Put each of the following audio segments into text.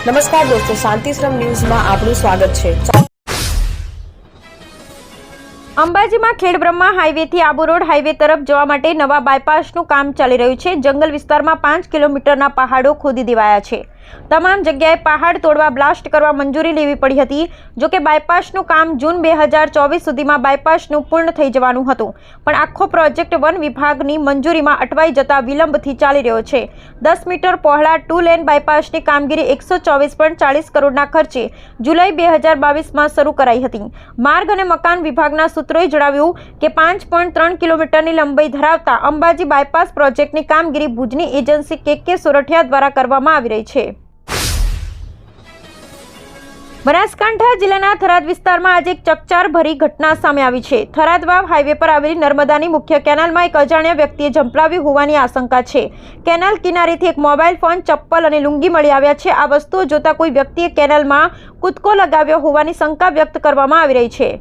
નમસ્કાર દોસ્તો, શાંતિશ્રમ ન્યૂઝમાં આપનું સ્વાગત છે। અંબાજીમાં ખેડબ્રહ્મા હાઈવેથી આબુ રોડ હાઈવે તરફ જવા માટે નવા બાયપાસનું કામ ચાલી રહ્યું છે। જંગલ વિસ્તારમાં 5 કિલોમીટરના પહાડો ખોદી દેવાયા છે। તમામ જગ્યાએ પહાડ તોડવા બ્લાસ્ટ કરવા મંજૂરી લેવી પડી હતી। જો કે બાયપાસનું કામ જૂન 2024 સુધીમાં બાયપાસનું પૂર્ણ થઈ જવાનું હતું, પણ આખો પ્રોજેક્ટ વન વિભાગની મંજૂરીમાં અટવાઈ જતા વિલંબથી ચાલી રહ્યો છે। 10 મીટર પહોળા 2 લેન બાયપાસની કામગીરી 124.40 કરોડના ખર્ચે જુલાઈ 2022માં શરૂ કરાઈ હતી। માર્ગ અને મકાન વિભાગના સૂત્રોએ જણાવ્યું કે 5.3 કિલોમીટરની લંબાઈ ધરાવતા અંબાજી બાયપાસ પ્રોજેક્ટની કામગીરી ભુજની એજન્સી કે સોરઠિયા દ્વારા કરવામાં આવી રહી છે। બનાસકાંઠા જિલ્લાના થરાદ વિસ્તારમાં આજે એક ચકચાર ભરી ઘટના સામે આવી છે। થરાદ વાવ હાઈવે પર આવેલી નર્મદાની મુખ્ય કેનાલમાં એક અજાણ્યા વ્યક્તિએ ઝંપલાવ્યું હોવાની આશંકા છે। કેનાલ કિનારેથી એક મોબાઈલ ફોન, ચપ્પલ અને લુંગી મળી આવ્યા છે। આ વસ્તુઓ જોતા કોઈ વ્યક્તિએ કેનાલમાં કૂદકો લગાવ્યો હોવાની શંકા વ્યક્ત કરવામાં આવી રહી છે।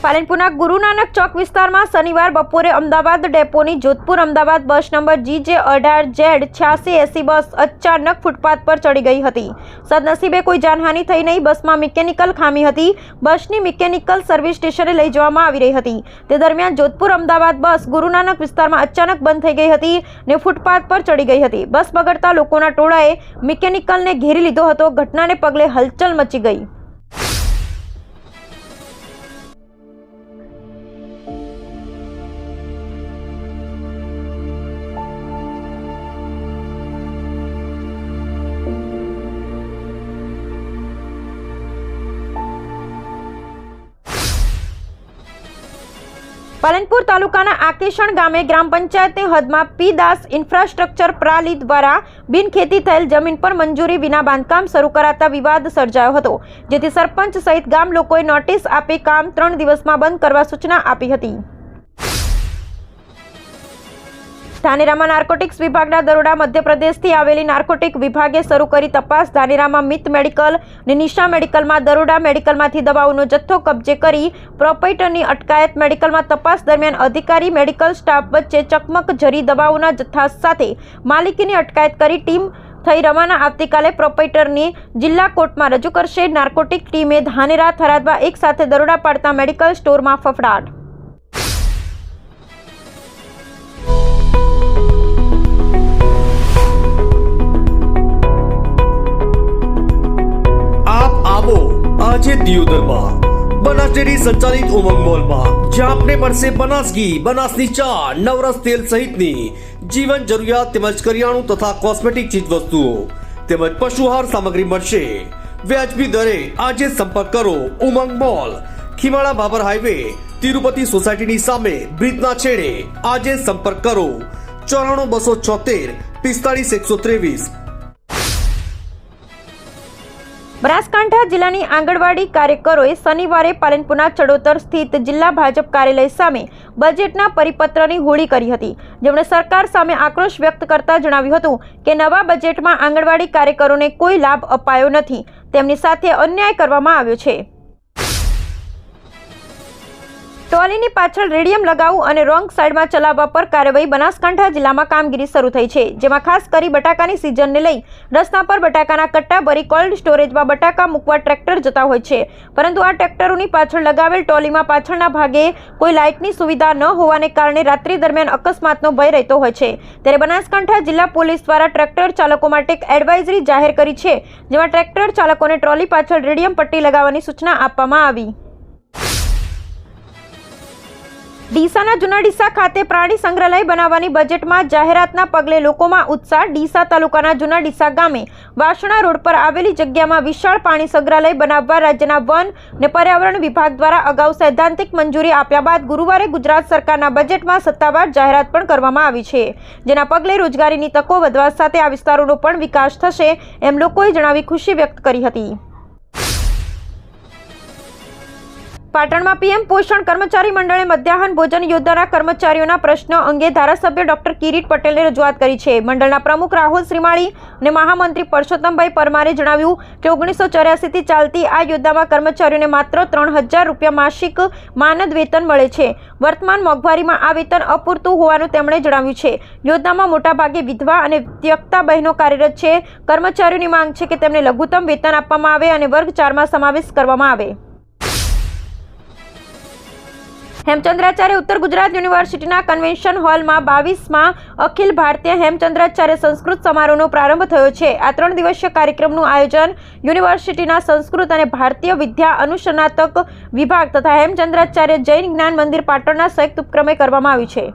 પાલનપુરના ગુરુ નાનક ચોક વિસ્તારમાં શનિવાર બપોરે અમદાવાદ ડેપોની Jodhpur Ahmedabad bus number GJ18Z8680 bus અચાનક ફૂટપાથ પર ચડી ગઈ હતી। સદનસીબે કોઈ જાનહાનિ થઈ નહીં। બસમાં મિકેનિકલ ખામી હતી। બસની મિકેનિકલ સર્વિસ સ્ટેશને લઈ જવામાં આવી રહી હતી। તે દરમિયાન જોધપુર અમદાવાદ બસ ગુરુ નાનક વિસ્તારમાં અચાનક બંધ થઈ ગઈ હતી અને ફૂટપાથ પર ચડી ગઈ હતી। બસ બગડતા લોકોના ટોળાએ મિકેનિકલને ઘેરી લીધો હતો। ઘટનાને પગલે હલચલ મચી ગઈ। પાલનપુર તાલુકાના આકેશણ ગામે ગ્રામ પંચાયતની હદમાં પી દાસ ઇન્ફ્રાસ્ટ્રક્ચર પ્રાલી દ્વારા બિનખેતી થયેલ જમીન પર મંજૂરી વિના બાંધકામ શરૂ કરાતા વિવાદ સર્જાયો હતો, જેથી સરપંચ સહિત ગામ લોકોએ નોટિસ આપી કામ 3 દિવસમાં બંધ કરવા સૂચના આપી હતી। ધાનેરામાં નાર્કોટિક્સ વિભાગના દરોડા મધ્યપ્રદેશથી આવેલી નાર્કોટિક વિભાગે શરૂ કરી તપાસ। ધાનેરામાં મિત મેડિકલ અને નિશા મેડિકલમાં દરોડા, મેડિકલમાંથી દવાઓનો જથ્થો કબજે કરી પ્રોપરાઇટરની અટકાયત। મેડિકલમાં તપાસ દરમિયાન અધિકારી મેડિકલ સ્ટાફ વચ્ચે ચકમક જરી દવાઓના જથ્થા સાથે માલિકીની અટકાયત કરી ટીમ થઈ રવાના। આવતીકાલે પ્રોપરાઇટરની જિલ્લા કોર્ટમાં રજૂ કરશે। નાર્કોટિક ટીમે ધાનેરા, થરાદમાં એક સાથે દરોડા પાડતા મેડિકલ સ્ટોરમાં ફફડાટ। આજે દિયોદરમાં બનાસ ડેરી સંચાલિત ઉમંગ મોલમાં જ્યાં આપને મળશે બનાસ ઘી, બનાસની ચા, નવરસ તેલ સહિતની જીવન જરૂરિયાત તેમજ કરિયાણું તથા કોસ્મેટિક ચીજ વસ્તુઓ તેમજ પશુહાર સામગ્રી મળશે વ્યાજબી દરે। આજે સંપર્ક કરો ઉમંગ મોલ, ખીમાળા બાબર હાઈવે, તિરુપતિ સોસાયટીની સામે, બ્રિજના છેડે। આજે સંપર્ક કરો 94 276 45 123। બનાસકાંઠા જિલ્લાની આંગણવાડી કાર્યકરોએ શનિવારે પાલનપુરના ચડોતર સ્થિત જિલ્લા ભાજપ કાર્યાલય સામે બજેટના પરિપત્રની હોળી કરી હતી, જેમણે સરકાર સામે આક્રોશ વ્યક્ત કરતા જણાવ્યું હતું કે નવા બજેટમાં આંગણવાડી કાર્યકરોને કોઈ લાભ અપાયો નથી, તેમની સાથે અન્યાય કરવામાં આવ્યો છે। ટ્રોલીની પાછળ રેડિયમ લગાવવું અને રોંગ સાઈડમાં ચલાવવા પર કાર્યવાહી। બનાસકાંઠા જિલ્લામાં કામગીરી શરૂ થઈ છે, જેમાં ખાસ કરી બટાકાની સિઝનને લઈ રસ્તા પર બટાકાના કટ્ટા ભરી કોલ્ડ સ્ટોરેજમાં બટાકા મૂકવા ટ્રેક્ટર જતા હોય છે, પરંતુ આ ટ્રેક્ટરોની પાછળ લગાવેલ ટ્રોલીમાં પાછળના ભાગે કોઈ લાઇટની સુવિધા ન હોવાને કારણે રાત્રિ દરમિયાન અકસ્માતનો ભય રહેતો હોય છે। ત્યારે બનાસકાંઠા જિલ્લા પોલીસ દ્વારા ટ્રેક્ટર ચાલકો માટે એક એડવાઇઝરી જાહેર કરી છે, જેમાં ટ્રેક્ટર ચાલકોને ટ્રોલી પાછળ રેડિયમ પટ્ટી લગાવવાની સૂચના આપવામાં આવી। ડીસાના જૂના ડીસા ખાતે પ્રાણી સંગ્રહાલય બનાવવાની બજેટમાં જાહેરાતના પગલે લોકોમાં ઉત્સાહ। ડીસા તાલુકાના જૂના ડીસા ગામે વાસણા રોડ પર આવેલી જગ્યામાં વિશાળ પ્રાણી સંગ્રહાલય બનાવવા રાજ્યના વન અને પર્યાવરણ વિભાગ દ્વારા અગાઉ સૈદ્ધાંતિક મંજૂરી આપ્યા બાદ ગુરુવારે ગુજરાત સરકારના બજેટમાં સત્તાવાર જાહેરાત પણ કરવામાં આવી છે, જેના પગલે રોજગારીની તકો વધવા સાથે આ વિસ્તારોનો પણ વિકાસ થશે, એમ લોકોએ જણાવી ખુશી વ્યક્ત કરી હતી। પાટણમાં પીએમ પોષણ કર્મચારી મંડળે મધ્યાહન ભોજન યોજનાના કર્મચારીઓના પ્રશ્નો અંગે ધારાસભ્ય ડોક્ટર કિરીટ પટેલને રજૂઆત કરી છે. મંડળના પ્રમુખ રાહુલ શ્રીમાળી અને મહામંત્રી પરસોત્તમભાઈ પરમારે જણાવ્યું કે 1984થી ચાલતી આ યોજનામાં કર્મચારીઓને માત્ર 3000 રૂપિયા માસિક માનદ વેતન મળે છે. વર્તમાન મોંઘવારીમાં આ વેતન અપૂરતું હોવાનું તેમણે જણાવ્યું છે. યોજનામાં મોટાભાગે વિધવા અને ત્યક્તા બહેનો કાર્યરત છે. કર્મચારીઓની માંગ છે કે તેમને લઘુત્તમ વેતન આપવામાં આવે અને વર્ગ 4માં સમાવેશ કરવામાં આવે. હેમચંદ્રાચાર્ય ઉત્તર ગુજરાત યુનિવર્સિટીના કન્વેન્શન હોલમાં 22માં અખિલ ભારતીય હેમચંદ્રાચાર્ય સંસ્કૃત સમારોહનો પ્રારંભ થયો છે. આ 3 દિવસીય કાર્યક્રમનું આયોજન યુનિવર્સિટીના સંસ્કૃત અને ભારતીય વિદ્યા અનુસ્નાતક વિભાગ તથા હેમચંદ્રાચાર્ય જૈન જ્ઞાન મંદિર પાટણના સંયુક્ત ઉપક્રમે કરવામાં આવ્યું છે.